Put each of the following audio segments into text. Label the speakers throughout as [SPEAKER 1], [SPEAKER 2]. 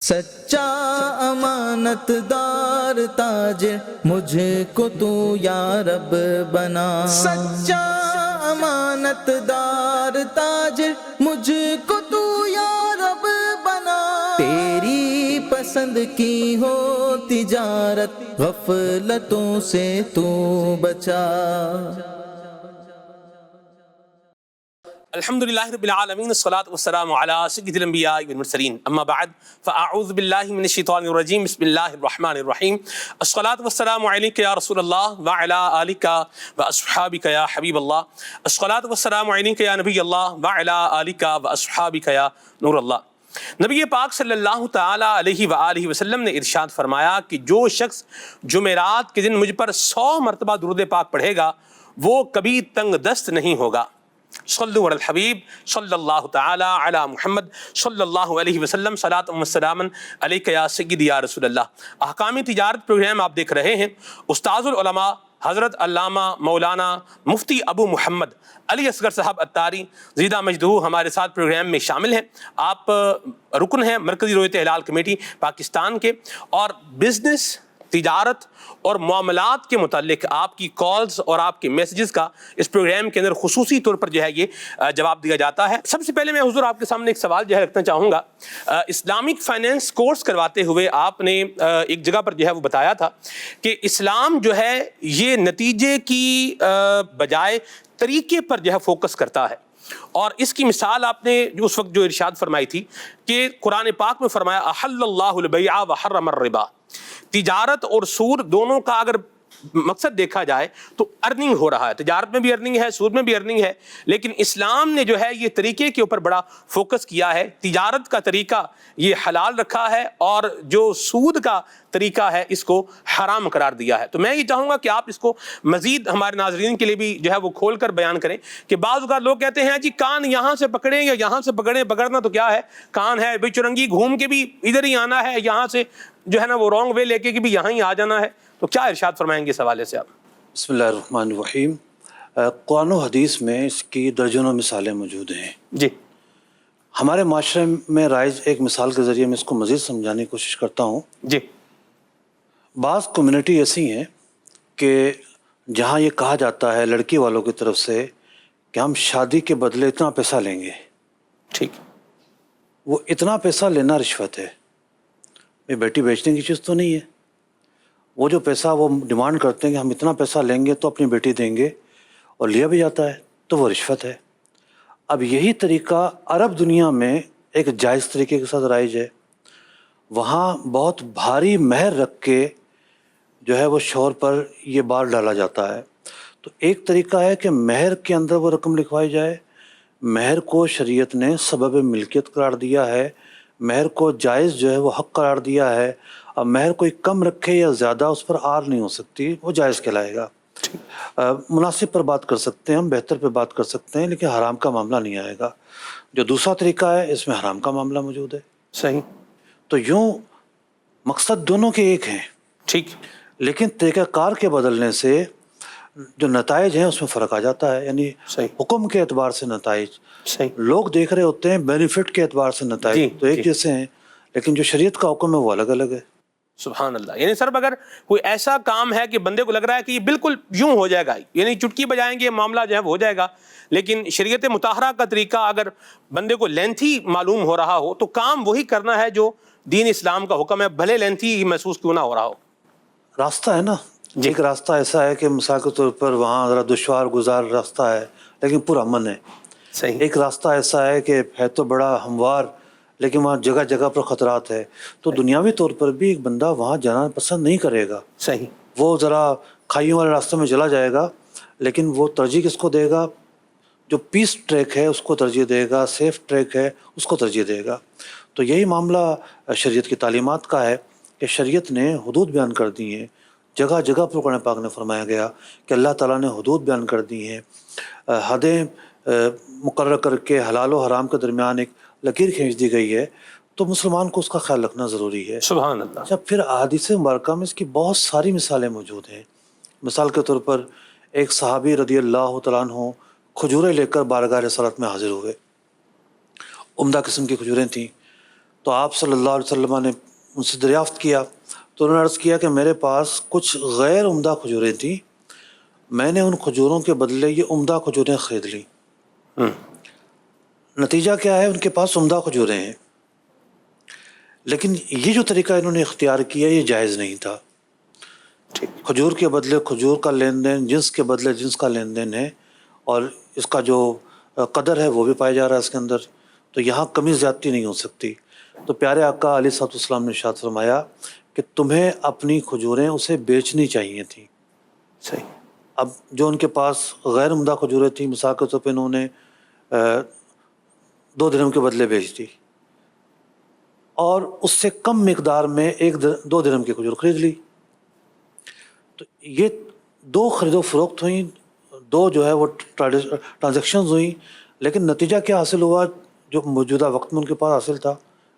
[SPEAKER 1] سچا امانت دار تاجر مجھ کو تو یا رب بنا، سچا امانت دار تاجر مجھ کو تو یا رب بنا، تیری پسند کی ہو تجارت غفلتوں سے تو بچا۔
[SPEAKER 2] الحمد للہ رب العالمین الصلاۃ والسلام علی سید الانبیاء والمرسلین اما بعد فاعوذ باللہ من الشیطان الرجیم بسم اللہ الرحمن الرحیم الصلاۃ والسلام علیک یا رسول اللہ وعلی آلک واصحابک یا حبیب اللہ، الصلاۃ والسلام علیک یا نبی اللہ وعلی آلک واصحابک یا نور اللہ۔ نبی پاک صلی اللہ تعالی علیہ وآلہ وسلم نے ارشاد فرمایا کہ جو شخص جمعرات کے دن مجھ پر 100 مرتبہ درود پاک پڑھے گا وہ کبھی تنگ دست نہیں ہوگا۔ صلو علی الحبیب صلی اللہ تعالی علی محمد صلی اللہ علیہ وسلم، صلاۃ و سلام علیک یا سیدی یا رسول اللہ۔ احکام تجارت پروگرام آپ دیکھ رہے ہیں۔ استاذ العلماء حضرت علامہ مولانا مفتی ابو محمد علی اصغر صاحب اتاری زیدہ مجدہ ہمارے ساتھ پروگرام میں شامل ہیں۔ آپ رکن ہیں مرکزی رویت ہلال کمیٹی پاکستان کے، اور بزنس، تجارت اور معاملات کے متعلق آپ کی کالز اور آپ کے میسیجز کا اس پروگرام کے اندر خصوصی طور پر جو ہے یہ جواب دیا جاتا ہے۔ سب سے پہلے میں حضور آپ کے سامنے ایک سوال جو ہے رکھنا چاہوں گا۔ اسلامک فائنینس کورس کرواتے ہوئے آپ نے ایک جگہ پر جو ہے وہ بتایا تھا کہ اسلام جو ہے یہ نتیجے کی بجائے طریقے پر جو ہے فوکس کرتا ہے، اور اس کی مثال آپ نے جو اس وقت جو ارشاد فرمائی تھی کہ قرآن پاک میں فرمایا احل اللہ البیع وحرم الربا، تجارت اور سود دونوں کا اگر مقصد دیکھا جائے تو ارننگ ہو رہا ہے، تجارت میں بھی ارننگ ہے، سود میں بھی ارننگ ہے، لیکن اسلام نے جو ہے یہ طریقے کے اوپر بڑا فوکس کیا ہے۔ تجارت کا طریقہ یہ حلال رکھا ہے اور جو سود کا طریقہ ہے اس کو حرام قرار دیا ہے۔ تو میں یہ چاہوں گا کہ آپ اس کو مزید ہمارے ناظرین کے لیے بھی جو ہے وہ کھول کر بیان کریں کہ بعض اوقات لوگ کہتے ہیں جی کان یہاں سے پکڑیں یا یہاں سے پکڑیں، پکڑنا تو کیا ہے، کان ہے بے چرنگی گھوم کے بھی ادھر ہی آنا ہے، یہاں سے جو ہے نا وہ رانگ وے لے کے بھی یہاں ہی آ جانا ہے۔ تو کیا ارشاد فرمائیں گے اس حوالے سے آپ؟
[SPEAKER 3] بسم اللہ الرحمن الرحیم۔ قرآن و حدیث میں اس کی درجنوں مثالیں موجود ہیں۔
[SPEAKER 2] جی،
[SPEAKER 3] ہمارے معاشرے میں رائج ایک مثال کے ذریعے میں اس کو مزید سمجھانے کی کوشش کرتا ہوں۔
[SPEAKER 2] جی،
[SPEAKER 3] بعض کمیونٹی ایسی ہیں کہ جہاں یہ کہا جاتا ہے لڑکی والوں کی طرف سے کہ ہم شادی کے بدلے اتنا پیسہ لیں گے،
[SPEAKER 2] ٹھیک،
[SPEAKER 3] وہ اتنا پیسہ لینا رشوت ہے۔ یہ بیٹی بیچنے کی چیز تو نہیں ہے۔ وہ جو پیسہ وہ ڈیمانڈ کرتے ہیں کہ ہم اتنا پیسہ لیں گے تو اپنی بیٹی دیں گے، اور لیا بھی جاتا ہے تو وہ رشوت ہے۔ اب یہی طریقہ عرب دنیا میں ایک جائز طریقے کے ساتھ رائج ہے۔ وہاں بہت بھاری مہر رکھ کے جو ہے وہ شوہر پر یہ بار ڈالا جاتا ہے۔ تو ایک طریقہ ہے کہ مہر کے اندر وہ رقم لکھوائی جائے۔ مہر کو شریعت نے سبب ملکیت قرار دیا ہے، مہر کو جائز جو ہے وہ حق قرار دیا ہے۔ اب مہر کوئی کم رکھے یا زیادہ اس پر آر نہیں ہو سکتی، وہ جائز کہلائے گا۔ مناسب پر بات کر سکتے ہیں ہم، بہتر پہ بات کر سکتے ہیں، لیکن حرام کا معاملہ نہیں آئے گا۔ جو دوسرا طریقہ ہے اس میں حرام کا معاملہ موجود ہے۔
[SPEAKER 2] صحیح،
[SPEAKER 3] تو یوں مقصد دونوں کے ایک ہیں،
[SPEAKER 2] ٹھیک،
[SPEAKER 3] لیکن طریقہ کار کے بدلنے سے جو نتائج ہیں اس میں فرق آ جاتا ہے۔ یعنی
[SPEAKER 2] صحیح،
[SPEAKER 3] حکم کے اعتبار سے نتائج،
[SPEAKER 2] صحیح،
[SPEAKER 3] لوگ دیکھ رہے ہوتے ہیں بینیفٹ کے اعتبار سے نتائج
[SPEAKER 2] جی،
[SPEAKER 3] تو ایک
[SPEAKER 2] جی،
[SPEAKER 3] جیسے ہیں، لیکن جو شریعت کا حکم ہے وہ الگ الگ ہے۔
[SPEAKER 2] سبحان اللہ۔ یعنی سر اگر کوئی ایسا کام ہے کہ بندے کو لگ رہا ہے کہ یہ بالکل یوں ہو جائے گا، یعنی چٹکی بجائیں گے معاملہ جو ہے وہ ہو جائے گا، لیکن شریعت مطہرہ کا طریقہ اگر بندے کو لینتھی معلوم ہو رہا ہو تو کام وہی کرنا ہے جو دین اسلام کا حکم ہے، بھلے لینتھی ہی محسوس کیوں نہ ہو رہا ہو۔
[SPEAKER 3] راستہ ہے نا،
[SPEAKER 2] جی،
[SPEAKER 3] ایک راستہ ایسا ہے کہ مثال کے طور پر وہاں ذرا دشوار گزار راستہ ہے لیکن پرامن ہے۔
[SPEAKER 2] صحیح،
[SPEAKER 3] ایک راستہ ایسا ہے کہ ہے تو بڑا ہموار لیکن وہاں جگہ جگہ پر خطرات ہے۔ تو دنیاوی طور پر بھی ایک بندہ وہاں جانا پسند نہیں کرے گا،
[SPEAKER 2] صحیح،
[SPEAKER 3] وہ ذرا کھائیوں والے راستے میں چلا جائے گا، لیکن وہ ترجیح کس کو دے گا؟ جو پیس ٹریک ہے اس کو ترجیح دے گا، سیف ٹریک ہے اس کو ترجیح دے گا۔ تو یہی معاملہ شریعت کی تعلیمات کا ہے کہ شریعت نے حدود بیان کر دی ہیں، جگہ جگہ پر قرآن پاک نے فرمایا گیا کہ اللہ تعالیٰ نے حدود بیان کر دی ہیں، حدیں مقرر کر کے حلال و حرام کے درمیان ایک لکیر کھینچ دی گئی ہے۔ تو مسلمان کو اس کا خیال رکھنا ضروری ہے۔
[SPEAKER 2] سبحان اللہ۔
[SPEAKER 3] جب پھر احادیث مبارکہ میں اس کی بہت ساری مثالیں موجود ہیں۔ مثال کے طور پر ایک صحابی رضی اللہ تعالیٰ عنہ کھجوریں لے کر بارگاہ رسالت میں حاضر ہوئے۔ عمدہ قسم کی کھجوریں تھیں۔ تو آپ صلی اللہ علیہ وسلم نے ان سے دریافت کیا تو انہوں نے عرض کیا کہ میرے پاس کچھ غیر عمدہ کھجوریں تھیں، میں نے ان کھجوروں کے بدلے یہ عمدہ کھجوریں خرید لیں۔ نتیجہ کیا ہے؟ ان کے پاس عمدہ کھجوریں ہیں، لیکن یہ جو طریقہ انہوں نے اختیار کیا یہ جائز نہیں تھا۔ کھجور کے بدلے کھجور کا لین دین، جنس کے بدلے جنس کا لین دین ہے، اور اس کا جو قدر ہے وہ بھی پایا جا رہا ہے اس کے اندر، تو یہاں کمی زیادتی نہیں ہو سکتی۔ تو پیارے آقا علیہ الصلوۃ والسلام نے ارشاد فرمایا کہ تمہیں اپنی کھجوریں اسے بیچنی چاہیے تھیں۔
[SPEAKER 2] صحیح۔
[SPEAKER 3] اب جو ان کے پاس غیر عمدہ کھجوریں تھیں، مثال کے طور پہ انہوں نے 2 درہم کے بدلے بیچ دی، اور اس سے کم مقدار میں 2 درہم کی کھجور خرید لی، تو یہ 2 خرید و فروخت ہوئیں، 2 جو ہے وہ ٹرانزیکشنز ہوئیں، لیکن نتیجہ کیا حاصل ہوا؟ جو موجودہ وقت میں ان کے پاس حاصل تھا،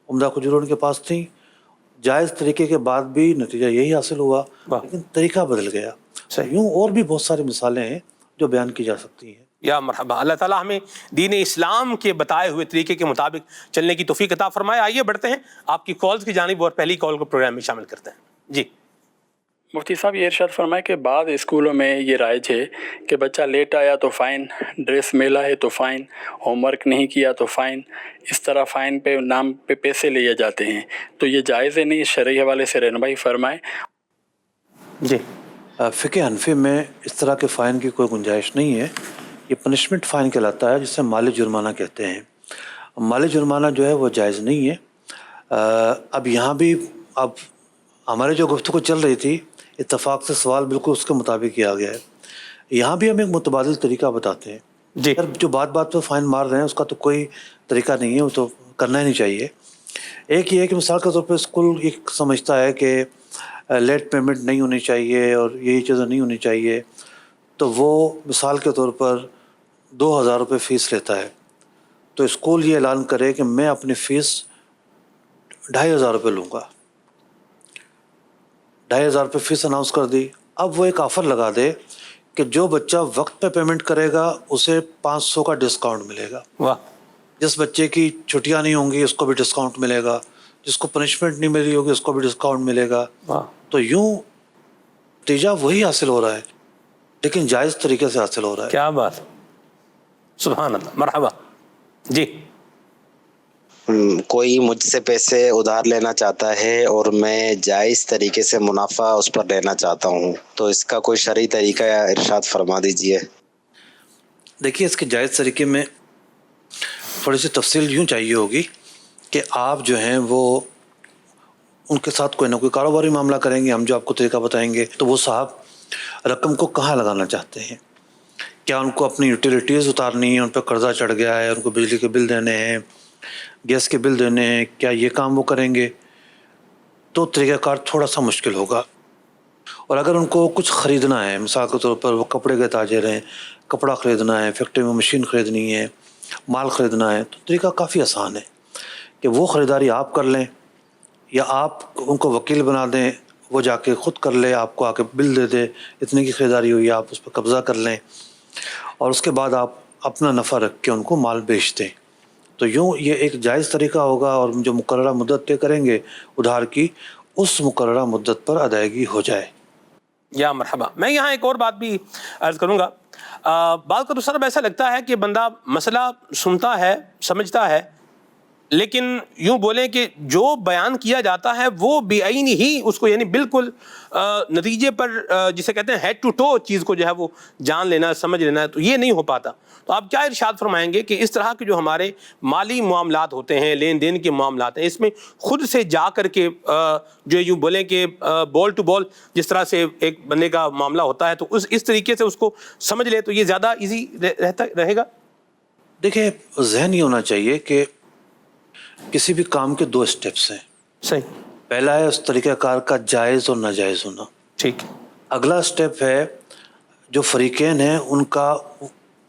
[SPEAKER 3] عمدہ کھجور ان کے پاس تھیں، جائز طریقے کے بعد بھی نتیجہ یہی حاصل ہوا، لیکن طریقہ بدل گیا۔ یوں اور بھی بہت ساری مثالیں ہیں جو بیان کی جا سکتی ہیں۔
[SPEAKER 2] یا مرحبا، اللہ تعالیٰ ہمیں دین اسلام کے بتائے ہوئے طریقے کے مطابق چلنے کی توفیق عطا فرمائے۔ آئیے بڑھتے ہیں آپ کی کالز کی جانب اور پہلی کال کو پروگرام میں شامل کرتے ہیں۔ جی
[SPEAKER 4] مفتی صاحب، یہ ارشاد فرمائے کہ بعض اسکولوں میں یہ رائج ہے کہ بچہ لیٹ آیا تو فائن، ڈریس میلا ہے تو فائن، ہوم ورک نہیں کیا تو فائن، اس طرح فائن پہ نام پہ پیسے لیے جاتے ہیں، تو یہ جائز ہے نہیں؟ شرعی حوالے سے رہنمائی فرمائے۔
[SPEAKER 2] جی
[SPEAKER 3] فقہ حنفی میں اس طرح کے فائن کی کوئی گنجائش نہیں ہے، یہ پنشمنٹ فائن کہلاتا ہے، جسے مالی جرمانہ کہتے ہیں۔ مالی جرمانہ جو ہے وہ جائز نہیں ہے۔ اب یہاں بھی اب ہمارے جو گفتگو چل رہی تھی، اتفاق سے سوال بالکل اس کے مطابق کیا گیا ہے۔ یہاں بھی ہم ایک متبادل طریقہ بتاتے ہیں۔
[SPEAKER 2] جی
[SPEAKER 3] جو بات بات پہ فائن مار رہے ہیں اس کا تو کوئی طریقہ نہیں ہے، وہ تو کرنا ہی نہیں چاہیے۔ ایک یہ ہے کہ مثال کے طور پہ اسکول ایک سمجھتا ہے کہ لیٹ پیمنٹ نہیں ہونی چاہیے اور یہی چیزیں نہیں ہونی چاہیے، تو وہ مثال کے طور پر 2000 روپے فیس لیتا ہے، تو اسکول یہ اعلان کرے کہ میں اپنی فیس 2500 روپے لوں گا، 2500 روپے فیس اناؤنس کر دی۔ اب وہ ایک آفر لگا دے کہ جو بچہ وقت پہ پیمنٹ کرے گا اسے 500 کا ڈسکاؤنٹ ملے گا،
[SPEAKER 2] واہ،
[SPEAKER 3] جس بچے کی چھٹیاں نہیں ہوں گی اس کو بھی ڈسکاؤنٹ ملے گا، جس کو پنشمنٹ نہیں ملی ہوگی اس کو بھی ڈسکاؤنٹ ملے گا۔
[SPEAKER 2] واہ،
[SPEAKER 3] تو یوں نتیجہ وہی حاصل ہو رہا ہے، لیکن جائز طریقے سے حاصل ہو رہا ہے۔
[SPEAKER 2] کیا بات، سبحان اللہ، مرحبا۔ جی
[SPEAKER 5] کوئی مجھ سے پیسے ادھار لینا چاہتا ہے اور میں جائز طریقے سے منافع اس پر لینا چاہتا ہوں، تو اس کا کوئی شرعی طریقہ ارشاد فرما دیجئے۔
[SPEAKER 3] دیکھیے، اس کے جائز طریقے میں تھوڑی سی تفصیل یوں چاہیے ہوگی کہ آپ جو ہیں وہ ان کے ساتھ کوئی نہ کوئی کاروباری معاملہ کریں گے، ہم جو آپ کو طریقہ بتائیں گے، تو وہ صاحب رقم کو کہاں لگانا چاہتے ہیں؟ کیا ان کو اپنی یوٹیلیٹیز اتارنی ہے، ان پہ قرضہ چڑھ گیا ہے، ان کو بجلی کے بل دینے ہیں، گیس کے بل دینے ہیں، کیا یہ کام وہ کریں گے؟ تو طریقہ کار تھوڑا سا مشکل ہوگا۔ اور اگر ان کو کچھ خریدنا ہے، مثال کے طور پر وہ کپڑے کے تاجر ہیں، کپڑا خریدنا ہے، فیکٹری میں مشین خریدنی ہے، مال خریدنا ہے، تو طریقہ کافی آسان ہے کہ وہ خریداری آپ کر لیں، یا آپ ان کو وکیل بنا دیں، وہ جا کے خود کر لے، آپ کو آ کے بل دے دے، اتنے کی خریداری ہوئی، آپ اس پہ قبضہ کر لیں، اور اس کے بعد آپ اپنا نفع رکھ کے ان کو مال بیچ دیں۔ تو یوں یہ ایک جائز طریقہ ہوگا، اور جو مقررہ مدت طے کریں گے ادھار کی، اس مقررہ مدت پر ادائیگی ہو جائے۔
[SPEAKER 2] یا مرحبا۔ میں یہاں ایک اور بات بھی عرض کروں گا۔ بعض کا تو صرف ایسا لگتا ہے کہ بندہ مسئلہ سنتا ہے، سمجھتا ہے، لیکن یوں بولیں کہ جو بیان کیا جاتا ہے وہ بے عینی ہی اس کو، یعنی بالکل نتیجے پر جسے کہتے ہیں ہیڈ ٹو ٹو چیز کو جو ہے وہ جان لینا، سمجھ لینا، تو یہ نہیں ہو پاتا۔ تو آپ کیا ارشاد فرمائیں گے کہ اس طرح کے جو ہمارے مالی معاملات ہوتے ہیں، لین دین کے معاملات ہیں، اس میں خود سے جا کر کے جو یوں بولیں کہ بال ٹو بال جس طرح سے ایک بندے کا معاملہ ہوتا ہے، تو اس طریقے سے اس کو سمجھ لے تو یہ زیادہ ایزی رہے گا؟
[SPEAKER 3] دیکھیں، ذہن یہ ہونا چاہیے کہ کسی بھی کام کے 2 اسٹیپس ہیں۔
[SPEAKER 2] صحیح،
[SPEAKER 3] پہلا ہے اس طریقہ کار کا جائز اور ناجائز ہونا۔
[SPEAKER 2] ٹھیک،
[SPEAKER 3] اگلا اسٹیپ ہے جو فریقین ہیں ان کا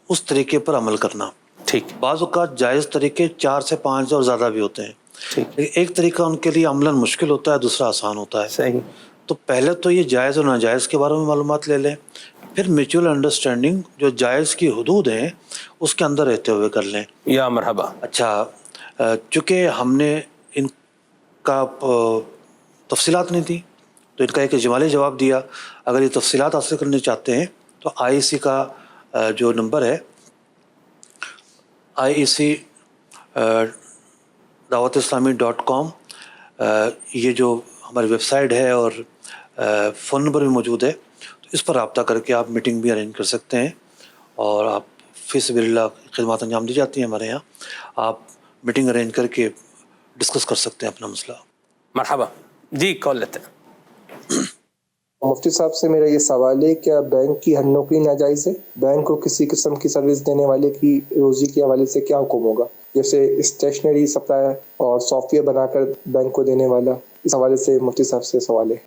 [SPEAKER 3] اس طریقے پر عمل کرنا۔
[SPEAKER 2] ٹھیک،
[SPEAKER 3] بعض اوقات جائز طریقے 4 سے 5 اور زیادہ بھی ہوتے ہیں،
[SPEAKER 2] ٹھیک،
[SPEAKER 3] لیکن ایک طریقہ ان کے لیے عملاً مشکل ہوتا ہے، دوسرا آسان ہوتا ہے۔
[SPEAKER 2] صحیح،
[SPEAKER 3] تو پہلے تو یہ جائز اور ناجائز کے بارے میں معلومات لے لیں، پھر میوچول انڈرسٹینڈنگ جو جائز کی حدود ہیں اس کے اندر رہتے ہوئے کر لیں۔
[SPEAKER 2] یا مرحبا۔
[SPEAKER 3] اچھا، چونکہ ہم نے ان کا تفصیلات نہیں تھی، تو ان کا ایک اجمالی جواب دیا. اگر یہ تفصیلات حاصل کرنے چاہتے ہیں تو IEC کا جو نمبر ہے IEC dawat-islami.com، یہ جو ہماری ویب سائٹ ہے اور فون نمبر بھی موجود ہے، تو اس پر رابطہ کر کے آپ میٹنگ بھی ارینج کر سکتے ہیں، اور آپ فی سبیل اللہ خدمات انجام دی جاتی ہیں ہمارے یہاں. آپ میٹنگ ارینج کر کے ڈسکس کر سکتے ہیں اپنا مسئلہ.
[SPEAKER 2] مرحبا جی کال لیتے ہیں.
[SPEAKER 6] مفتی صاحب سے میرا یہ سوال ہے، کیا بینک کی ہر نوکری ناجائز ہے؟ بینک کو کسی قسم کی سروس دینے والے کی روزی کے حوالے سے کیا حکم ہوگا؟ جیسے اسٹیشنری سپلائر اور سافٹ ویئر بنا کر بینک کو دینے والا، اس حوالے سے مفتی صاحب سے سوال ہے.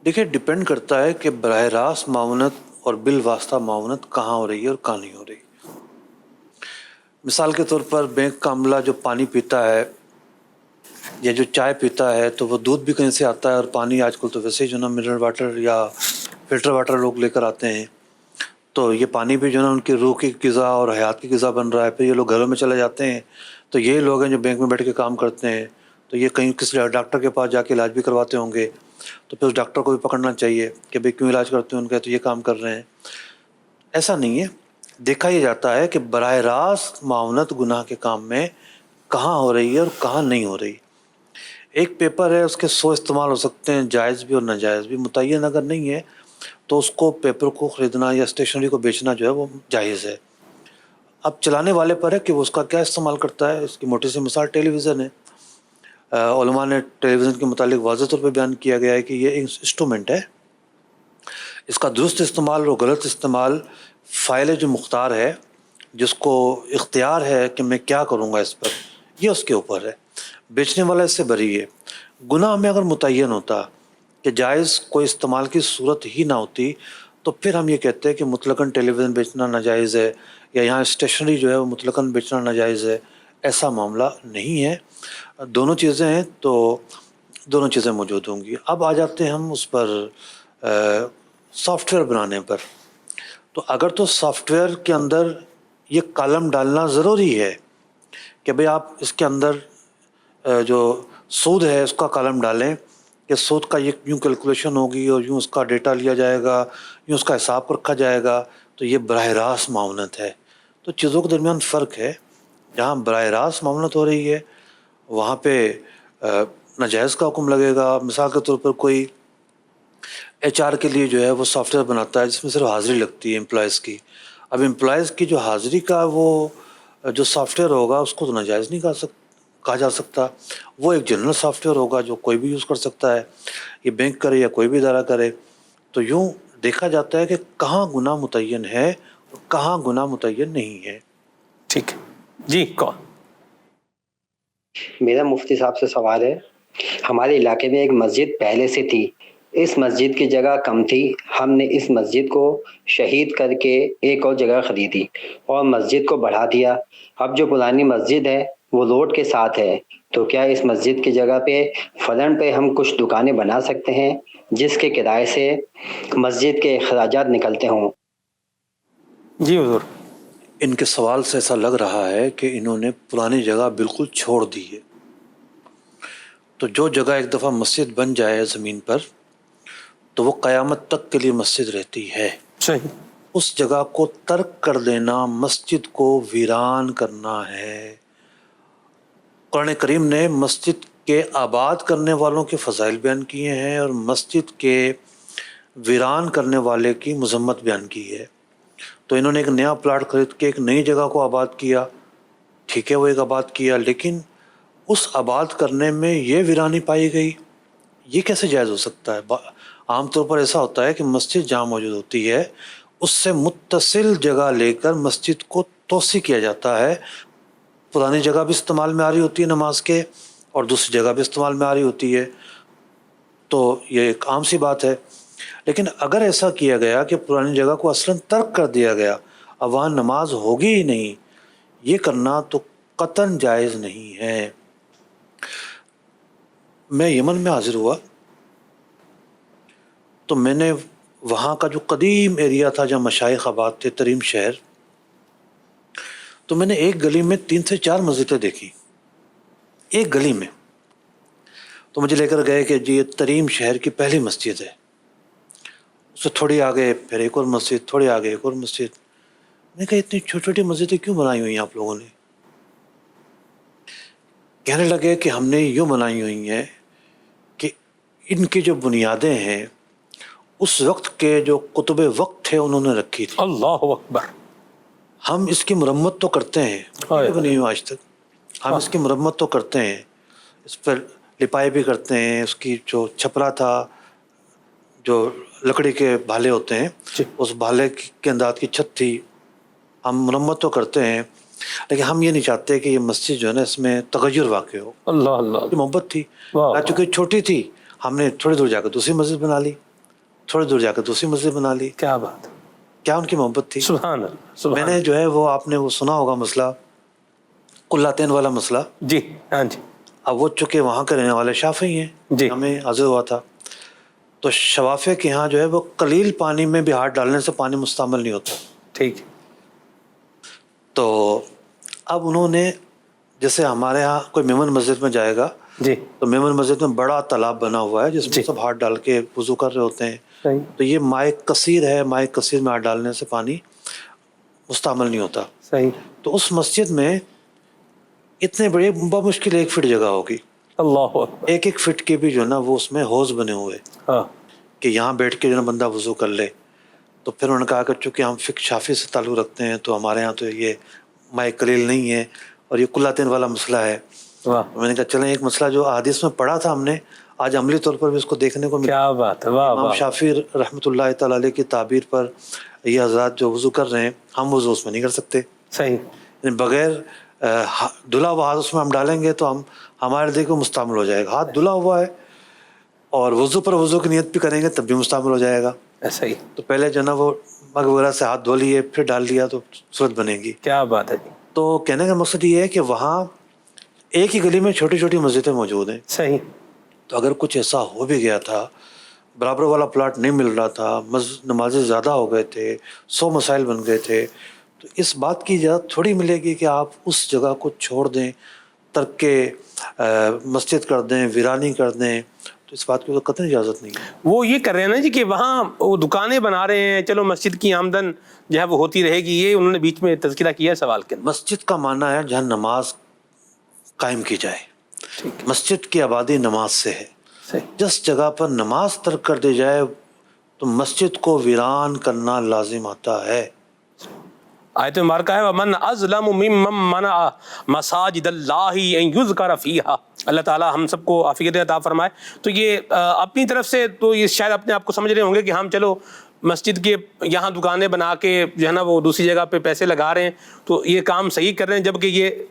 [SPEAKER 3] دیکھیں، ڈپینڈ کرتا ہے کہ براہ راست معاونت اور بالواسطہ معاونت کہاں ہو رہی ہے اور کہاں نہیں ہو رہی. مثال کے طور پر بینک کا عملہ جو پانی پیتا ہے یا جو چائے پیتا ہے، تو وہ دودھ بھی کہیں سے آتا ہے، اور پانی آج کل تو ویسے ہی جو نا منرل واٹر یا فلٹر واٹر لوگ لے کر آتے ہیں، تو یہ پانی بھی جو ہے نا ان کی روح کی غذا اور حیات کی غذا بن رہا ہے. پھر یہ لوگ گھروں میں چلے جاتے ہیں، تو یہ لوگ ہیں جو بینک میں بیٹھ کے کام کرتے ہیں، تو یہ کہیں کسی ڈاکٹر کے پاس جا کے علاج بھی کرواتے ہوں گے، تو پھر اس ڈاکٹر کو بھی پکڑنا چاہیے کہ بھئی کیوں علاج کرتے ہیں ان کا، تو یہ کام کر رہے ہیں. ایسا نہیں ہے. دیکھا یہ جاتا ہے کہ براہ راست معاونت گناہ کے کام میں کہاں ہو رہی ہے اور کہاں نہیں ہو رہی. ایک پیپر ہے، اس کے 100 استعمال ہو سکتے ہیں، جائز بھی اور ناجائز بھی. متعین اگر نہیں ہے تو اس کو پیپر کو خریدنا یا اسٹیشنری کو بیچنا جو ہے وہ جائز ہے. اب چلانے والے پر ہے کہ وہ اس کا کیا استعمال کرتا ہے. اس کی موٹی سی مثال ٹیلی ویژن ہے. علماء نے ٹیلی ویژن کے متعلق واضح طور پہ بیان کیا گیا ہے کہ یہ ایک انسٹرومنٹ ہے، اس کا درست استعمال اور غلط استعمال فائل جو مختار ہے، جس کو اختیار ہے کہ میں کیا کروں گا اس پر، یہ اس کے اوپر ہے. بیچنے والا اس سے بری ہے. گناہ میں اگر متعین ہوتا کہ جائز کوئی استعمال کی صورت ہی نہ ہوتی، تو پھر ہم یہ کہتے ہیں کہ مطلقاً ٹیلی ویژن بیچنا ناجائز ہے، یا یہاں اسٹیشنری جو ہے وہ مطلقاً بیچنا ناجائز ہے. ایسا معاملہ نہیں ہے. دونوں چیزیں ہیں تو دونوں چیزیں موجود ہوں گی. اب آ جاتے ہیں ہم اس پر سافٹ ویئر بنانے پر. تو اگر تو سافٹ ویئر کے اندر یہ کالم ڈالنا ضروری ہے کہ بھئی آپ اس کے اندر جو سود ہے اس کا کالم ڈالیں کہ سود کا یہ یوں کیلکولیشن ہوگی اور یوں اس کا ڈیٹا لیا جائے گا، یوں اس کا حساب رکھا جائے گا، تو یہ براہ راست معاونت ہے. تو چیزوں کے درمیان فرق ہے. جہاں براہ راست معاونت ہو رہی ہے وہاں پہ ناجائز کا حکم لگے گا. مثال کے طور پر کوئی HR کے لیے جو ہے وہ سافٹ ویئر بناتا ہے جس میں صرف حاضری لگتی ہے امپلائز کی. اب امپلائز کی جو حاضری کا وہ جو سافٹ ویئر ہوگا اس کو تو ناجائز نہیں کہا جا سکتا. وہ ایک جنرل سافٹ ویئر ہوگا جو کوئی بھی یوز کر سکتا ہے، یہ بینک کرے یا کوئی بھی ادارہ کرے. تو یوں دیکھا جاتا ہے کہ کہاں گناہ متعین ہے اور کہاں گناہ متعین نہیں ہے.
[SPEAKER 2] ٹھیک ہے جی کون.
[SPEAKER 7] میرا مفتی صاحب سے سوال ہے، ہمارے علاقے میں ایک مسجد پہلے سے تھی، اس مسجد کی جگہ کم تھی، ہم نے اس مسجد کو شہید کر کے ایک اور جگہ خریدی اور مسجد کو بڑھا دیا. اب جو پرانی مسجد ہے وہ روڈ کے ساتھ ہے، تو کیا اس مسجد کی جگہ پہ فرنٹ پہ ہم کچھ دکانیں بنا سکتے ہیں جس کے کرائے سے مسجد کے اخراجات نکلتے ہوں؟
[SPEAKER 2] جی حضور.
[SPEAKER 3] ان کے سوال سے ایسا لگ رہا ہے کہ انہوں نے پرانی جگہ بالکل چھوڑ دی ہے. تو جو جگہ ایک دفعہ مسجد بن جائے زمین پر تو وہ قیامت تک کے لیے مسجد رہتی ہے.
[SPEAKER 2] صحیح.
[SPEAKER 3] اس جگہ کو ترک کر دینا مسجد کو ویران کرنا ہے. قرآن کریم نے مسجد کے آباد کرنے والوں کے فضائل بیان کیے ہیں اور مسجد کے ویران کرنے والے کی مذمت بیان کی ہے. تو انہوں نے ایک نیا پلاٹ خرید کے ایک نئی جگہ کو آباد کیا، ٹھیک ہے وہ ایک آباد کیا، لیکن اس آباد کرنے میں یہ ویرانی پائی گئی. یہ کیسے جائز ہو سکتا ہے؟ عام طور پر ایسا ہوتا ہے کہ مسجد جہاں موجود ہوتی ہے اس سے متصل جگہ لے کر مسجد کو توسیع کیا جاتا ہے. پرانی جگہ بھی استعمال میں آ رہی ہوتی ہے نماز کے اور دوسری جگہ بھی استعمال میں آ رہی ہوتی ہے، تو یہ ایک عام سی بات ہے. لیکن اگر ایسا کیا گیا کہ پرانی جگہ کو اصلاً ترک کر دیا گیا، اب وہاں نماز ہوگی ہی نہیں، یہ کرنا تو قطعاً جائز نہیں ہے. میں یمن میں حاضر ہوا تو میں نے وہاں کا جو قدیم ایریا تھا جہاں مشائخ آباد تھے، تریم شہر، تو میں نے ایک گلی میں 3 سے 4 مسجدیں دیکھی. ایک گلی میں تو مجھے لے کر گئے کہ جی یہ تریم شہر کی پہلی مسجد ہے. اس سے تھوڑی آگے پھر ایک اور مسجد, تھوڑی آگے ایک اور مسجد. میں نے کہا اتنی چھوٹی چھوٹی مسجدیں کیوں بنائی ہوئی ہیں آپ لوگوں نے؟ کہنے لگے کہ ہم نے یوں بنائی ہوئی ہیں کہ ان کی جو بنیادیں ہیں اس وقت کے جو کتب وقت تھے انہوں نے رکھی تھی.
[SPEAKER 2] اللہ اکبر.
[SPEAKER 3] ہم اس کی مرمت تو کرتے ہیں, بنی ہوئی آج تک ہم اس کی مرمت تو کرتے ہیں, اس پر لپائی بھی کرتے ہیں. اس کی جو چھپرا تھا, جو لکڑی کے بھالے ہوتے ہیں, اس بھالے کے انداز کی چھت تھی, ہم مرمت تو کرتے ہیں. لیکن ہم یہ نہیں چاہتے کہ یہ مسجد جو ہے نا اس میں تغیر واقع ہو.
[SPEAKER 2] اللہ اللہ.
[SPEAKER 3] محبت تھی, چونکہ چھوٹی تھی ہم نے تھوڑی دور جا کے دوسری مسجد بنا لی, تھوڑی دور جا کے دوسری مسجد بنا لی.
[SPEAKER 2] کیا بات,
[SPEAKER 3] کیا ان کی محبت تھی.
[SPEAKER 2] سبحان اللہ.
[SPEAKER 3] میں نے جو ہے وہ آپ نے وہ سنا ہوگا مسئلہ قلاتین والا مسئلہ.
[SPEAKER 2] جی ہاں جی.
[SPEAKER 3] اب وہ چونکہ وہاں کے رہنے والے شافعی ہیں,
[SPEAKER 2] جی
[SPEAKER 3] ہمیں حاضر ہوا تھا, تو شوافع کے ہاں جو ہے وہ قلیل پانی میں بھی ہاتھ ڈالنے سے پانی مستعمل نہیں ہوتا.
[SPEAKER 2] ٹھیک.
[SPEAKER 3] تو اب انہوں نے جیسے ہمارے ہاں کوئی میمن مسجد میں جائے گا
[SPEAKER 2] جی,
[SPEAKER 3] تو میمن مسجد میں بڑا تالاب بنا ہوا ہے جس میں سب ہاتھ ڈال کے وضو کر رہے ہوتے ہیں. تو یہ مائع کثیر ہے, مائع کثیر میں ہاتھ ڈالنے سے پانی مستعمل نہیں ہوتا.
[SPEAKER 2] صحیح.
[SPEAKER 3] تو اس مسجد میں اتنے بڑے بمشکل 1 فٹ جگہ ہوگی.
[SPEAKER 2] اللہ اکبر.
[SPEAKER 3] 1 فٹ کے بھی جو ہے نا وہ اس میں حوض بنے ہوئے
[SPEAKER 2] ہاں
[SPEAKER 3] کہ یہاں بیٹھ کے جو ہے بندہ وضو کر لے. تو پھر انہوں نے کہا کہ چونکہ ہم فقہ شافعی سے تعلق رکھتے ہیں تو ہمارے ہاں تو یہ مائع قلیل نہیں ہے اور یہ قلاتین والا مسئلہ ہے. میں نے کہا چلیں ایک مسئلہ جو حدیث میں پڑھا تھا ہم نے آج عملی طور پر بھی اس کو دیکھنے کو ملا.
[SPEAKER 2] کیا بات ہے. واہ
[SPEAKER 3] امام شافعی رحمۃ اللہ تعالی علیہ کی تعبیر پر یہ حضرات جو وضو کر رہے ہیں ہم وضو اس میں نہیں کر سکتے.
[SPEAKER 2] صحیح.
[SPEAKER 3] یعنی بغیر دھلا ہوا ہاتھ اس میں ہم ڈالیں گے تو ہمارے دل کو مستعمل ہو جائے گا. ہاتھ دھلا ہوا ہے اور وضو پر وضو کی نیت بھی کریں گے تب بھی مستعمل ہو جائے گا.
[SPEAKER 2] ایسا ہی.
[SPEAKER 3] تو پہلے جو نا وہ مگ وغیرہ سے ہاتھ دھو لیے پھر ڈال لیا تو صورت بنے گی.
[SPEAKER 2] کیا بات ہے.
[SPEAKER 3] تو کہنے کا مقصد یہ ہے کہ وہاں ایک ہی گلی میں چھوٹی چھوٹی مسجدیں موجود ہیں.
[SPEAKER 2] صحیح.
[SPEAKER 3] تو اگر کچھ ایسا ہو بھی گیا تھا, برابر والا پلاٹ نہیں مل رہا تھا, نمازیں زیادہ ہو گئے تھے, 100 مسائل بن گئے تھے, تو اس بات کی اجازت تھوڑی ملے گی کہ آپ اس جگہ کو چھوڑ دیں, ترک کے مسجد کر دیں, ویرانی کر دیں. تو اس بات کی تو قطعی اجازت نہیں ہے.
[SPEAKER 2] وہ یہ کر رہے ہیں نا جی کہ وہاں وہ دکانیں بنا رہے ہیں, چلو مسجد کی آمدن جو ہے وہ ہوتی رہے گی, یہ انہوں نے بیچ میں تذکرہ کیا ہے سوال کے.
[SPEAKER 3] مسجد کا معنی ہے جہاں نماز قائم کی جائے. مسجد کی آبادی نماز سے ہے. جس جگہ پر نماز ترک کر دی جائے تو مسجد کو ویران کرنا لازم آتا ہے.
[SPEAKER 2] آیت مبارکہ ہے وَمَنْ أَظْلَمُ مِمَّنْ مَنَعَ مَسَاجِدَ اللَّهِ أَنْ يُذْكَرَ فِيهَا. اللہ تعالیٰ ہم سب کو عافیت عطا فرمائے. تو یہ اپنی طرف سے تو یہ شاید اپنے آپ کو سمجھ رہے ہوں گے کہ ہم چلو مسجد کے یہاں دکانیں بنا کے جو ہے نا وہ دوسری جگہ پہ پیسے لگا رہے ہیں تو یہ کام صحیح کر رہے ہیں, جبکہ یہ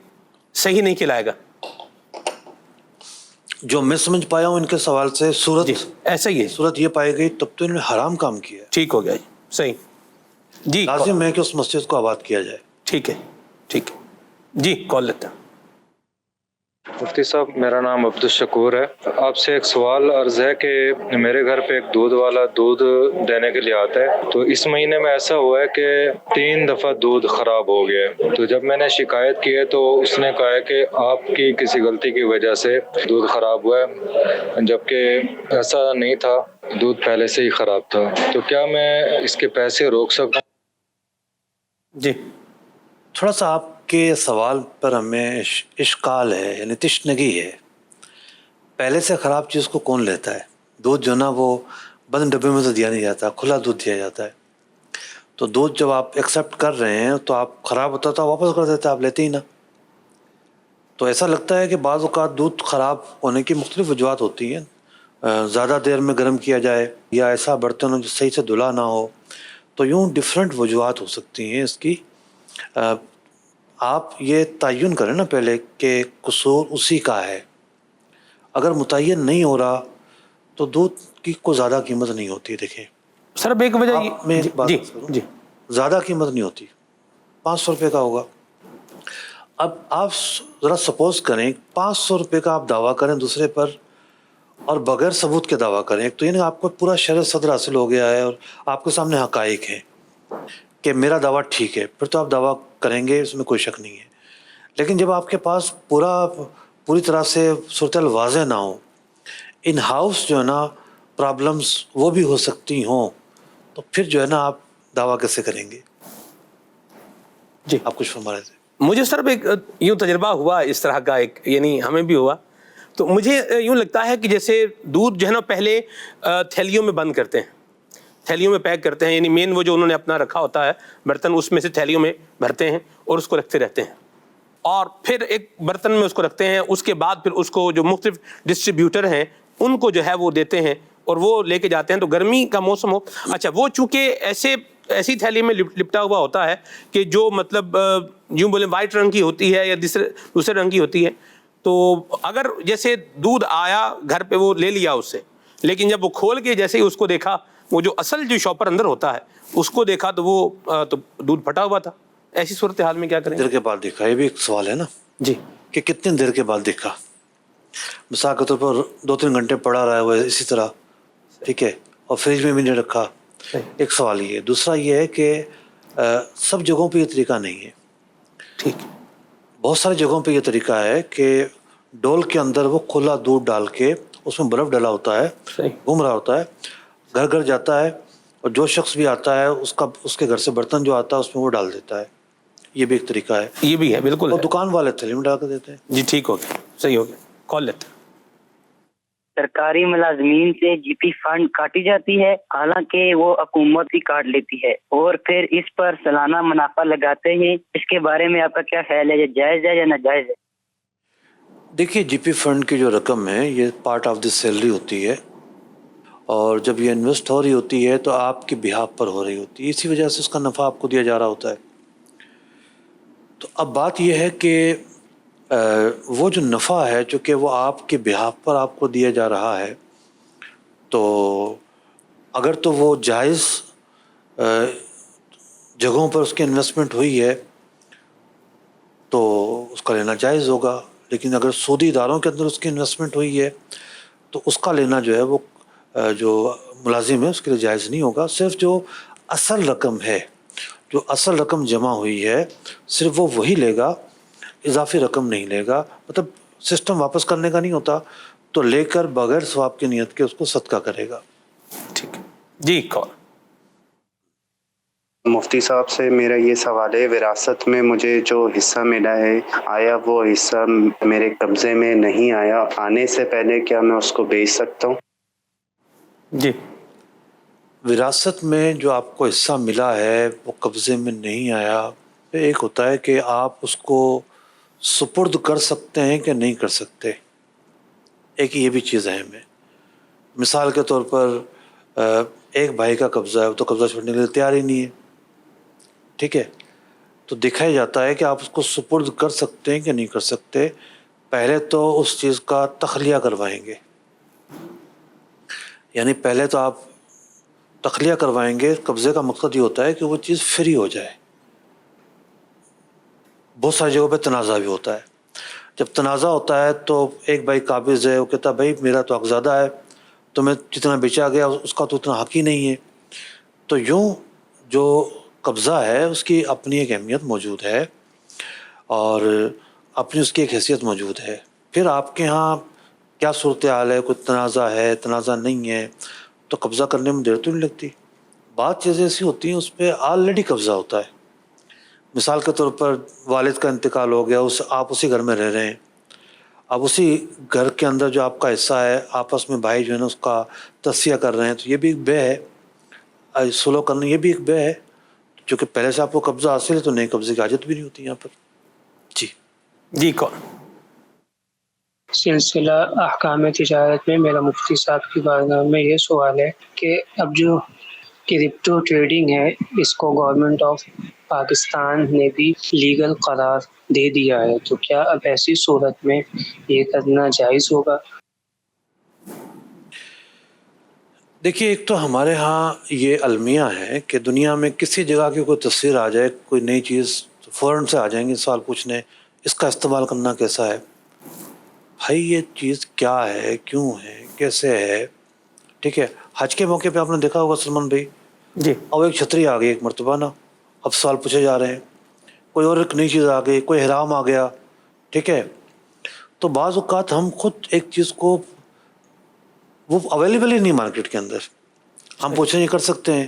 [SPEAKER 2] صحیح نہیں کھلائے گا.
[SPEAKER 3] جو میں سمجھ پایا ہوں ان کے سوال سے صورت
[SPEAKER 2] ایسا ہی ہے.
[SPEAKER 3] صورت یہ پائی گئی تب تو انہوں نے حرام کام کیا.
[SPEAKER 2] ٹھیک ہو گیا جی. صحیح جی.
[SPEAKER 3] لازم ہے کہ اس مسجد کو آباد کیا جائے.
[SPEAKER 2] ٹھیک ہے. ٹھیک ہے جی. کال لیتا ہوں.
[SPEAKER 8] مفتی صاحب میرا نام عبدالشکور ہے. آپ سے ایک سوال عرض ہے کہ میرے گھر پہ ایک دودھ والا دودھ دینے کے لیے آتا ہے, تو اس مہینے میں ایسا ہوا ہے کہ 3 دفعہ دودھ خراب ہو گیا ہے. تو جب میں نے شکایت کی ہے تو اس نے کہا ہے کہ آپ کی کسی غلطی کی وجہ سے دودھ خراب ہوا ہے, جبکہ ایسا نہیں تھا, دودھ پہلے سے ہی خراب تھا. تو کیا میں اس کے پیسے روک سکتا ہوں؟
[SPEAKER 2] جی
[SPEAKER 3] تھوڑا سا آپ کے سوال پر ہمیں اشکال ہے, یعنی تشنگی ہے. پہلے سے خراب چیز کو کون لیتا ہے؟ دودھ جو نا وہ بند ڈبے میں تو دیا نہیں جاتا, کھلا دودھ دیا جاتا ہے. تو دودھ جب آپ ایکسیپٹ کر رہے ہیں تو آپ خراب ہوتا تو واپس کر دیتے, آپ لیتے ہی نا. تو ایسا لگتا ہے کہ بعض اوقات دودھ خراب ہونے کی مختلف وجوہات ہوتی ہیں. زیادہ دیر میں گرم کیا جائے یا ایسا برتن ہو جو صحیح سے دھلا نہ ہو, تو یوں ڈفرینٹ وجوہات ہو سکتی ہیں اس کی. آپ یہ تعین کریں نا پہلے کہ قصور اسی کا ہے. اگر متعین نہیں ہو رہا تو دودھ کی کوئی زیادہ قیمت نہیں ہوتی. دیکھیں
[SPEAKER 2] سر اب ایک وجہ
[SPEAKER 3] میں
[SPEAKER 2] جی جی
[SPEAKER 3] زیادہ قیمت نہیں ہوتی, 500 روپے کا ہوگا. اب آپ ذرا سپوز کریں 500 روپے کا آپ دعویٰ کریں دوسرے پر اور بغیر ثبوت کے دعویٰ کریں. ایک تو یہ نا آپ کو پورا شرح صدر حاصل ہو گیا ہے اور آپ کے سامنے حقائق ہیں کہ میرا دعویٰ ٹھیک ہے, پھر تو آپ دعویٰ کریں گے, اس میں کوئی شک نہیں ہے. لیکن جب آپ کے پاس پوری طرح سے صورتحال واضح نہ ہو ان ہاؤس جو ہے نا پرابلمس وہ بھی ہو سکتی ہوں، تو پھر جو ہے نا آپ دعویٰ کیسے کریں گے؟
[SPEAKER 2] جی
[SPEAKER 3] آپ کچھ فرما رہے تھے.
[SPEAKER 2] مجھے سر ایک یوں تجربہ ہوا اس طرح کا، ایک یعنی ہمیں بھی ہوا. تو مجھے یوں لگتا ہے کہ جیسے دودھ جو ہے نا پہلے تھیلیوں میں بند کرتے ہیں، تھیلیوں میں پیک کرتے ہیں، یعنی مین وہ جو انہوں نے اپنا رکھا ہوتا ہے برتن، اس میں سے تھیلیوں میں بھرتے ہیں اور اس کو رکھتے رہتے ہیں، اور پھر ایک برتن میں اس کو رکھتے ہیں. اس کے بعد پھر اس کو جو مختلف ڈسٹریبیوٹر ہیں ان کو جو ہے وہ دیتے ہیں اور وہ لے کے جاتے ہیں. تو گرمی کا موسم ہو، اچھا وہ چونکہ ایسی تھیلی میں لپٹا ہوا ہوتا ہے کہ جو مطلب یوں بولیں وائٹ رنگ کی ہوتی ہے یا دوسرے رنگ کی ہوتی ہے. تو اگر جیسے دودھ آیا گھر پہ وہ لے لیا اس سے، لیکن جب وہ کھول کے جیسے ہی اس کو دیکھا، وہ جو اصل جو شاپر اندر ہوتا ہے اس کو دیکھا تو وہ تو دودھ پھٹا ہوا تھا. ایسی صورتحال میں کیا کریں؟
[SPEAKER 3] دیر کے بعد دیکھا، یہ بھی ایک سوال ہے نا
[SPEAKER 2] جی
[SPEAKER 3] کہ کتنے دیر کے بعد دیکھا. مثال کے طور پر 2-3 گھنٹے پڑا رہا ہے وہ اسی طرح، ٹھیک ہے، اور فریج میں بھی نہیں رکھا. ایک سوال یہ ہے. دوسرا یہ ہے کہ سب جگہوں پہ یہ طریقہ نہیں ہے.
[SPEAKER 2] ٹھیک.
[SPEAKER 3] بہت ساری جگہوں پہ یہ طریقہ ہے کہ ڈول کے اندر وہ کھلا دودھ ڈال کے اس میں برف ڈلا ہوتا ہے، گھوم رہا ہوتا ہے، گھر گھر جاتا ہے، اور جو شخص بھی آتا ہے اس کے گھر سے برتن جو آتا ہے اس میں وہ ڈال دیتا ہے. یہ بھی ایک طریقہ ہے.
[SPEAKER 2] یہ بھی ہے بالکل.
[SPEAKER 3] اور دکان والے تھیلی میں ڈال کے دیتے ہیں.
[SPEAKER 2] جی ٹھیک ہو گیا، صحیح ہو گیا. کال لیتے ہیں.
[SPEAKER 9] سرکاری ملازمین سے جی پی فنڈ کاٹی جاتی ہے، حالانکہ وہ حکومت ہی کاٹ لیتی ہے، اور پھر اس پر سالانہ منافع لگاتے ہیں. اس کے بارے میں آپ کا کیا خیال ہے، یہ جائز ہے یا ناجائز ہے؟
[SPEAKER 3] دیکھیے جی پی فنڈ کی جو رقم ہے یہ پارٹ آف دی سیلری ہوتی ہے، اور جب یہ انویسٹ ہو رہی ہوتی ہے تو آپ کی بہاف پر ہو رہی ہوتی ہے، اسی وجہ سے اس کا نفع آپ کو دیا جا رہا ہوتا ہے. تو اب بات یہ ہے کہ وہ جو نفع ہے چونکہ وہ آپ کے بہاف پر آپ کو دیا جا رہا ہے، تو اگر تو وہ جائز جگہوں پر اس کی انویسٹمنٹ ہوئی ہے تو اس کا لینا جائز ہوگا. لیکن اگر سودی اداروں کے اندر اس کی انویسٹمنٹ ہوئی ہے تو اس کا لینا جو ہے وہ جو ملازم ہے اس کے لیے جائز نہیں ہوگا. صرف جو اصل رقم ہے، جو اصل رقم جمع ہوئی ہے، صرف وہ وہی لے گا، اضافی رقم نہیں لے گا. مطلب سسٹم واپس کرنے کا نہیں ہوتا، تو لے کر بغیر ثواب کی نیت کے اس کو صدقہ کرے گا.
[SPEAKER 2] ٹھیک ہے جی. کال.
[SPEAKER 5] مفتی صاحب سے میرا یہ سوال ہے، وراثت میں مجھے جو حصہ ملا ہے، آیا وہ حصہ میرے قبضے میں نہیں آیا، آنے سے پہلے کیا میں اس کو بیچ سکتا ہوں؟
[SPEAKER 2] جی.
[SPEAKER 3] وراثت میں جو آپ کو حصہ ملا ہے وہ قبضے میں نہیں آیا. ایک ہوتا ہے کہ آپ اس کو سپرد کر سکتے ہیں کہ نہیں کر سکتے، ایک یہ بھی چیز اہم ہے. مثال کے طور پر ایک بھائی کا قبضہ ہے، وہ تو قبضہ چھوڑنے کے لیے تیار ہی نہیں ہے، ٹھیک ہے، تو دیکھا ہی جاتا ہے کہ آپ اس کو سپرد کر سکتے ہیں کہ نہیں کر سکتے. پہلے تو اس چیز کا تخلیہ کروائیں گے، یعنی پہلے تو آپ تخلیہ کروائیں گے. قبضے کا مقصد یہ ہوتا ہے کہ وہ چیز فری ہو جائے. بہت ساری جگہوں پہ تنازع بھی ہوتا ہے. جب تنازع ہوتا ہے تو ایک بھائی قابض ہے، وہ کہتا ہے بھائی میرا تو حق زیادہ ہے، تو میں جتنا بیچا گیا اس کا تو اتنا حق ہی نہیں ہے. تو یوں جو قبضہ ہے اس کی اپنی ایک اہمیت موجود ہے اور اپنی اس کی ایک حیثیت موجود ہے. پھر آپ کے ہاں کیا صورتحال ہے، کوئی تنازع ہے، تنازع نہیں ہے، تو قبضہ کرنے میں دیر تو نہیں لگتی. بعض چیزیں ایسی ہوتی ہیں اس پہ آلریڈی قبضہ ہوتا ہے. مثال کے طور پر والد کا انتقال ہو گیا، آپ اسی گھر میں رہ رہے ہیں، اب اسی گھر کے اندر جو آپ کا حصہ ہے آپس میں بھائی جو ہے نا اس کا تصفیہ کر رہے ہیں، تو یہ بھی ایک بے ہے، سلو کرنا یہ بھی ایک بے ہے. چونکہ پہلے سے آپ کو قبضہ حاصل ہے تو نئے قبضے کی حاجت بھی نہیں ہوتی یہاں پر. جی
[SPEAKER 2] جی. کون؟
[SPEAKER 10] سلسلہ احکام تجارت میں میرا مفتی صاحب کی بارگاہ میں یہ سوال ہے کہ اب جو کرپٹو ٹریڈنگ ہے اس کو گورنمنٹ آف پاکستان نے بھی لیگل قرار دے دیا ہے، تو کیا اب ایسی صورت میں یہ کرنا جائز ہوگا؟
[SPEAKER 3] دیکھیے ایک تو ہمارے ہاں یہ المیہ ہے کہ دنیا میں کسی جگہ کی کوئی تصویر آ جائے، کوئی نئی چیز، فوراً سے آ جائیں گے سوال پوچھنے اس کا استعمال کرنا کیسا ہے، بھائی یہ چیز کیا ہے، کیوں ہے، کیسے ہے. ٹھیک ہے، حج کے موقع پہ آپ نے دیکھا ہوگا سلمان بھائی،
[SPEAKER 2] جی.
[SPEAKER 3] اب ایک چھتری آ گئی ایک مرتبہ نا، اب سوال پوچھے جا رہے ہیں، کوئی اور ایک نئی چیز آ گئی، کوئی احرام آ گیا. ٹھیک ہے، تو بعض اوقات ہم خود ایک چیز کو وہ اویلیبل ہی نہیں مارکیٹ کے اندر. ہم پوچھیں یہ کر سکتے ہیں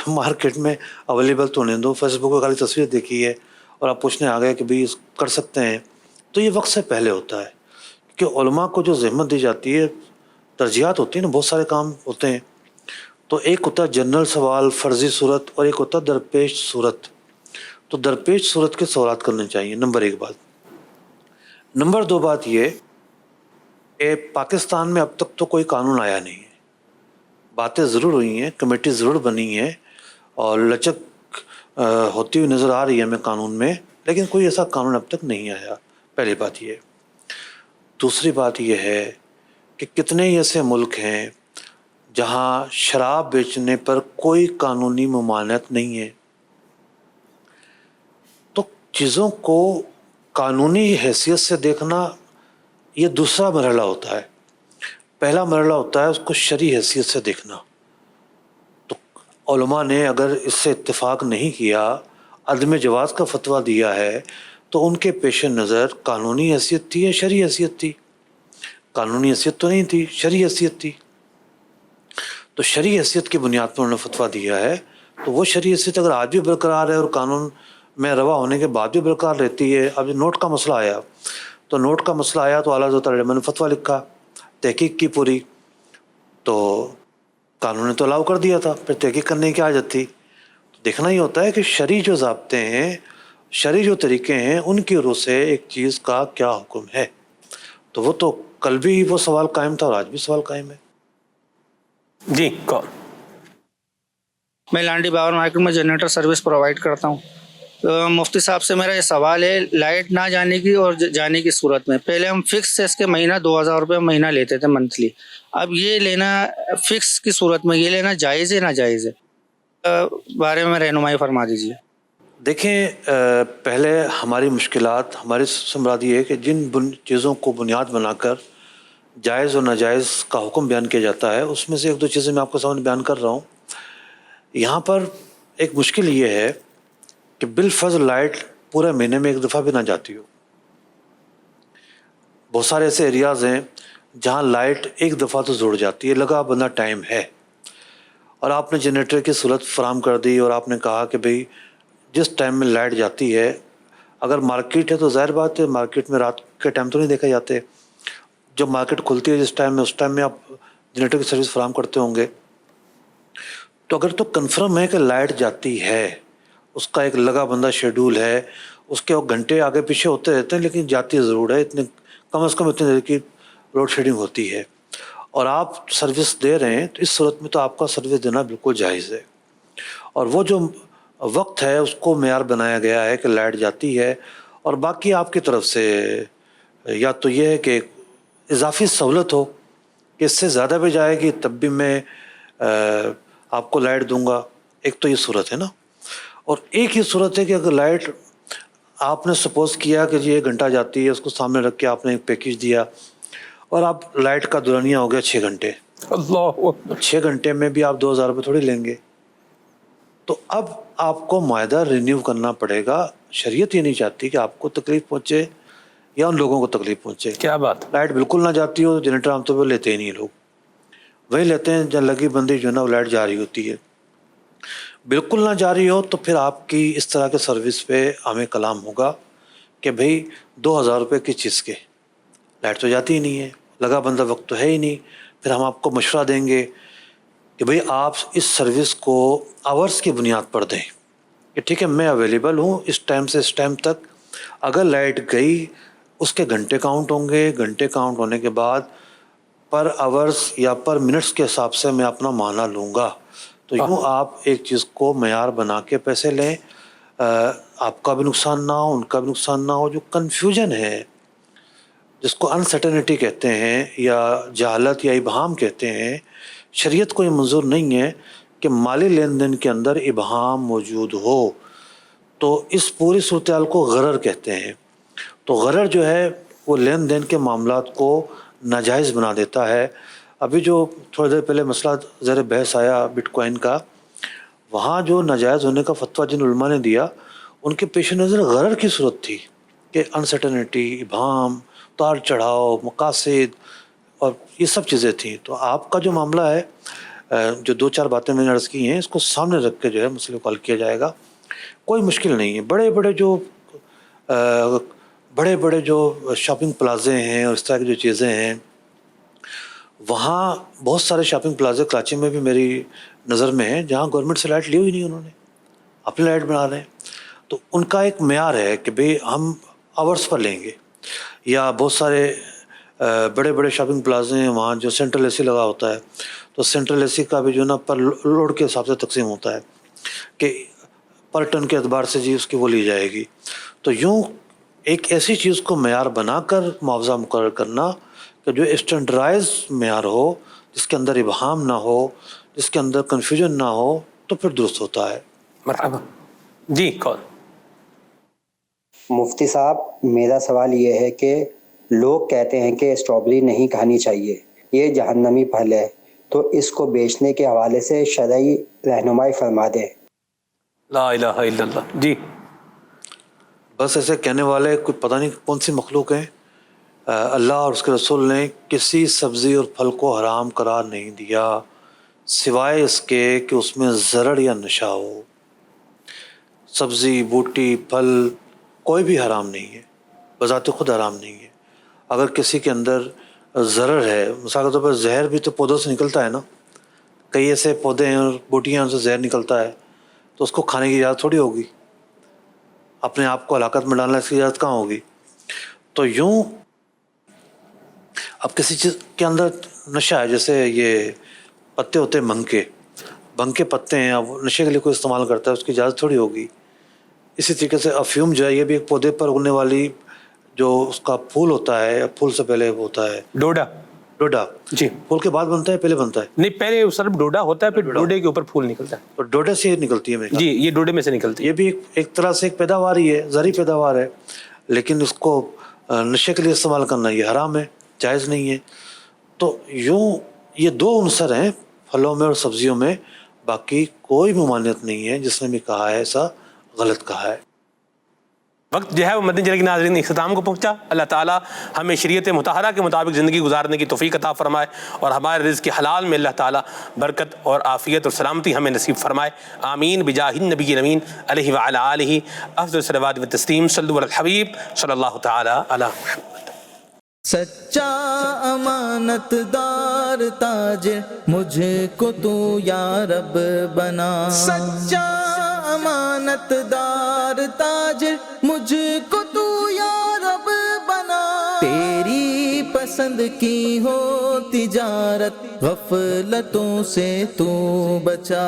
[SPEAKER 3] مارکیٹ میں اویلیبل تو نہیں دو. فیس بک پہ خالی تصویر دیکھی ہے اور آپ پوچھنے آ گئے کہ بھئی کر سکتے ہیں, تو یہ وقت سے پہلے ہوتا ہے. کہ علماء کو جو زحمت دی جاتی ہے, ترجیحات ہوتی ہیں نا, بہت سارے کام ہوتے ہیں. تو ایک ہوتا ہے جنرل سوال, فرضی صورت, اور ایک ہوتا ہے درپیش صورت. تو درپیش صورت کے سوالات کرنے چاہیے, نمبر 1 بات. نمبر 2 بات یہ کہ پاکستان میں اب تک تو کوئی قانون آیا نہیں ہے. باتیں ضرور ہوئی ہیں, کمیٹی ضرور بنی ہے اور لچک ہوتی ہوئی نظر آ رہی ہے ہمیں قانون میں, لیکن کوئی ایسا قانون اب تک نہیں آیا. پہلی بات یہ. دوسری بات یہ ہے کہ کتنے ہی ایسے ملک ہیں جہاں شراب بیچنے پر کوئی قانونی ممانعت نہیں ہے. تو چیزوں کو قانونی حیثیت سے دیکھنا یہ دوسرا مرحلہ ہوتا ہے. پہلا مرحلہ ہوتا ہے اس کو شرعی حیثیت سے دیکھنا. تو علماء نے اگر اس سے اتفاق نہیں کیا, عدم جواز کا فتویٰ دیا ہے, تو ان کے پیش نظر قانونی حیثیت تھی یا شرعی حیثیت تھی؟ قانونی حیثیت تو نہیں تھی, شرعی حیثیت تھی. تو شرعی حیثیت کی بنیاد پر انہوں نے فتویٰ دیا ہے. تو وہ شرعی حیثیت اگر آج بھی برقرار ہے اور قانون میں روا ہونے کے بعد بھی برقرار رہتی ہے. اب نوٹ کا مسئلہ آیا, تو نوٹ کا مسئلہ آیا تو اعلیٰ حضرت علماء نے فتویٰ لکھا, تحقیق کی پوری, تو قانون نے تو الاؤ کر دیا تھا, پھر تحقیق کرنے کی حاجت تھی. تو دیکھنا ہی ہوتا ہے کہ شرعی جو ضابطے ہیں, شرعی جو طریقے ہیں, ان کی روح سے ایک چیز کا کیا حکم ہے. تو وہ تو کل بھی وہ سوال قائم تھا اور آج بھی سوال قائم ہے.
[SPEAKER 2] جی کون؟
[SPEAKER 11] میں لانڈی باور مارکیٹ میں جنریٹر سروس پرووائڈ کرتا ہوں. مفتی صاحب سے میرا یہ سوال ہے, لائٹ نہ جانے کی اور جانے کی صورت میں پہلے ہم فکس سے اس کے مہینہ 2000 روپے مہینہ لیتے تھے منتھلی, اب یہ لینا فکس کی صورت میں یہ لینا جائز ہے ناجائز ہے, بارے میں رہنمائی فرما دیجیے.
[SPEAKER 3] دیکھیں, پہلے ہماری مشکلات, ہماری سمراد یہ ہے کہ جن چیزوں کو بنیاد بنا کر جائز اور ناجائز کا حکم بیان کیا جاتا ہے, اس میں سے 1-2 چیزیں میں آپ کو سامنے بیان کر رہا ہوں. یہاں پر ایک مشکل یہ ہے کہ بالفرض لائٹ پورے مہینے میں 1 دفعہ بھی نہ جاتی ہو. بہت سارے ایسے ایریاز ہیں جہاں لائٹ 1 دفعہ تو ضرور جاتی ہے, لگا بندہ ٹائم ہے, اور آپ نے جنریٹر کی سہولت فراہم کر دی اور آپ نے کہا کہ بھئی جس ٹائم میں لائٹ جاتی ہے, اگر مارکیٹ ہے تو ظاہر بات ہے مارکیٹ میں رات کے ٹائم تو نہیں دیکھے جاتے, جب مارکیٹ کھلتی ہے جس ٹائم میں, اس ٹائم میں آپ جنریٹر کی سروس فراہم کرتے ہوں گے. تو اگر تو کنفرم ہے کہ لائٹ جاتی ہے, اس کا ایک لگا بندہ شیڈول ہے, اس کے گھنٹے آگے پیچھے ہوتے رہتے ہیں لیکن جاتی ضرور ہے, اتنے کم از کم اتنی دیر کی لوڈ شیڈنگ ہوتی ہے, اور آپ سروس دے رہے ہیں, تو اس صورت میں تو آپ کا سروس دینا بالکل جائز ہے. اور وہ جو وقت ہے اس کو معیار بنایا گیا ہے کہ لائٹ جاتی ہے, اور باقی آپ کی طرف سے یا تو یہ ہے کہ اضافی سہولت ہو کہ اس سے زیادہ بھی جائے گی تب بھی میں آپ کو لائٹ دوں گا. ایک تو یہ صورت ہے نا, اور ایک یہ صورت ہے کہ اگر لائٹ آپ نے سپوز کیا کہ جی 1 گھنٹہ جاتی ہے, اس کو سامنے رکھ کے آپ نے ایک پیکیج دیا, اور آپ لائٹ کا دورانیہ ہو گیا 6 گھنٹے.
[SPEAKER 2] اللہ
[SPEAKER 3] 6 گھنٹے میں بھی آپ 2000 روپے تھوڑی لیں گے. تو اب آپ کو معاہدہ رینیو کرنا پڑے گا. شریعت یہ نہیں چاہتی کہ آپ کو تکلیف پہنچے یا ان لوگوں کو تکلیف پہنچے.
[SPEAKER 2] کیا بات.
[SPEAKER 3] لائٹ بالکل نہ جاتی ہو, جنریٹر عام طور پر لیتے ہی نہیں لوگ, وہی لیتے ہیں جب لگی بندی جو ہے نا وہ لائٹ جا رہی ہوتی ہے. بالکل نہ جاری ہو تو پھر آپ کی اس طرح کے سروس پہ ہمیں کلام ہوگا کہ بھئی 2000 روپے کی چیز کے لائٹ تو جاتی ہی نہیں ہے, لگا بندہ وقت تو ہے ہی نہیں. پھر ہم آپ کو مشورہ دیں گے کہ بھئی آپ اس سروس کو آورس کی بنیاد پر دیں کہ ٹھیک ہے میں اویلیبل ہوں اس ٹائم سے اس ٹائم تک, اگر لائٹ گئی اس کے گھنٹے کاؤنٹ ہوں گے, گھنٹے کاؤنٹ ہونے کے بعد پر آورس یا پر منٹس کے حساب سے میں اپنا معنی لوں گا. تو یوں آپ ایک چیز کو معیار بنا کے پیسے لیں, آپ کا بھی نقصان نہ ہو, ان کا بھی نقصان نہ ہو. جو کنفیوژن ہے جس کو انسرٹنٹی کہتے ہیں یا جہالت یا ابہام کہتے ہیں, شریعت کو یہ منظور نہیں ہے کہ مالی لین دین کے اندر ابہام موجود ہو. تو اس پوری صورتحال کو غرر کہتے ہیں. تو غرر جو ہے وہ لین دین کے معاملات کو ناجائز بنا دیتا ہے. ابھی جو تھوڑی دیر پہلے مسئلہ زیر بحث آیا بٹ کوائن کا, وہاں جو ناجائز ہونے کا فتویٰ جن علماء نے دیا ان کے پیش نظر غرر کی صورت تھی کہ انسرٹنٹی, ابہام, اتار چڑھاؤ, مقاصد, اور یہ سب چیزیں تھیں. تو آپ کا جو معاملہ ہے، جو 2-4 باتیں میں نے عرض کی ہیں، اس کو سامنے رکھ کے جو ہے مسئلے کو حل کیا جائے گا. کوئی مشکل نہیں ہے. بڑے بڑے جو شاپنگ پلازے ہیں اور اس طرح کی جو چیزیں ہیں، وہاں بہت سارے شاپنگ پلازے کراچی میں بھی میری نظر میں ہیں جہاں گورنمنٹ سے لائٹ لی ہوئی نہیں، انہوں نے اپنی لائٹ بنا رہے ہیں. تو ان کا ایک معیار ہے کہ بھئی ہم آورس پر لیں گے. یا بہت سارے بڑے بڑے شاپنگ پلازے ہیں وہاں جو سینٹرل اے سی لگا ہوتا ہے، تو سینٹرل اے سی کا بھی جو ہے نا پر لوڈ کے حساب سے تقسیم ہوتا ہے کہ پر ٹن کے اعتبار سے جی اس کی وہ لی جائے گی. تو یوں ایک ایسی چیز کو معیار بنا کر معاوضہ مقرر کرنا کہ جو اسٹینڈرائز معیار ہو، جس کے اندر ابہام نہ ہو، جس کے اندر کنفیوژن نہ ہو، تو پھر درست ہوتا ہے.
[SPEAKER 2] مرحبا. جی کون؟
[SPEAKER 7] مفتی صاحب، میرا سوال یہ ہے کہ لوگ کہتے ہیں کہ اسٹرابری نہیں کھانی چاہیے، یہ جہنمی پھل ہے، تو اس کو بیچنے کے حوالے سے شرعی رہنمائی فرما دیں.
[SPEAKER 2] لا الہ الا اللہ. جی
[SPEAKER 3] بس ایسے کہنے والے کوئی پتہ نہیں کون سی مخلوق ہیں. اللہ اور اس کے رسول نے کسی سبزی اور پھل کو حرام قرار نہیں دیا سوائے اس کے کہ اس میں ضرر یا نشہ ہو. سبزی، بوٹی، پھل کوئی بھی حرام نہیں ہے، بذات خود حرام نہیں ہے. اگر کسی کے اندر ضرر ہے، مثال کے طور پر زہر بھی تو پودوں سے نکلتا ہے نا. کئی ایسے پودے ہیں اور بوٹیاں سے زہر نکلتا ہے، تو اس کو کھانے کی اجازت تھوڑی ہوگی. اپنے آپ کو ہلاکت میں ڈالنا اس کی اجازت کہاں ہوگی؟ تو یوں اب کسی چیز کے اندر نشہ ہے، جیسے یہ پتے ہوتے ہیں بھنگ کے پتے ہیں، اب نشے کے لیے کوئی استعمال کرتا ہے، اس کی اجازت تھوڑی ہوگی. اسی طریقے سے افیوم جو ہے، یہ بھی ایک پودے پر اگنے والی جو اس کا پھول ہوتا ہے، پھول سے پہلے ہوتا ہے
[SPEAKER 2] ڈوڈا. جی
[SPEAKER 3] پھول کے بعد بنتا ہے پہلے بنتا ہے؟
[SPEAKER 2] نہیں، پہلے صرف ڈوڈا ہوتا ہے، پھر ڈوڈے کے اوپر پھول نکلتا ہے.
[SPEAKER 3] اور ڈوڈے سے نکلتی ہے میرے خیال.
[SPEAKER 2] جی یہ ڈوڈے میں سے نکلتی ہے.
[SPEAKER 3] یہ بھی ایک طرح سے ایک پیداوار ہی ہے، زرعی پیداوار ہے، لیکن اس کو نشے کے لیے استعمال کرنا یہ حرام ہے، جائز نہیں ہے. تو یوں یہ 2 عنصر ہیں پھلوں میں اور سبزیوں میں، باقی کوئی ممانعت نہیں ہے. جس نے بھی کہا ہے ایسا غلط کہا ہے.
[SPEAKER 2] وقت جو ہے وہ مدنی چینل کے ناظرین اختتام کو پہنچا. اللہ تعالیٰ ہمیں شریعت مطہرہ کے مطابق زندگی گزارنے کی توفیق عطا فرمائے اور ہمارے رزق کے حلال میں اللہ تعالیٰ برکت اور عافیت اور سلامتی ہمیں نصیب فرمائے. آمین بجاہ النبی الامین علیہ وعلی آلہ افضل الصلوات والتسلیم. صلوا علی الحبیب صلی اللہ تعالیٰ علی محمد.
[SPEAKER 1] سچا امانت دار تاجر مجھے کو تو یا رب بنا. سچا امانت دار تاجر مجھے کو تو یا رب بنا. تیری پسند کی ہو تجارت غفلتوں سے تو بچا.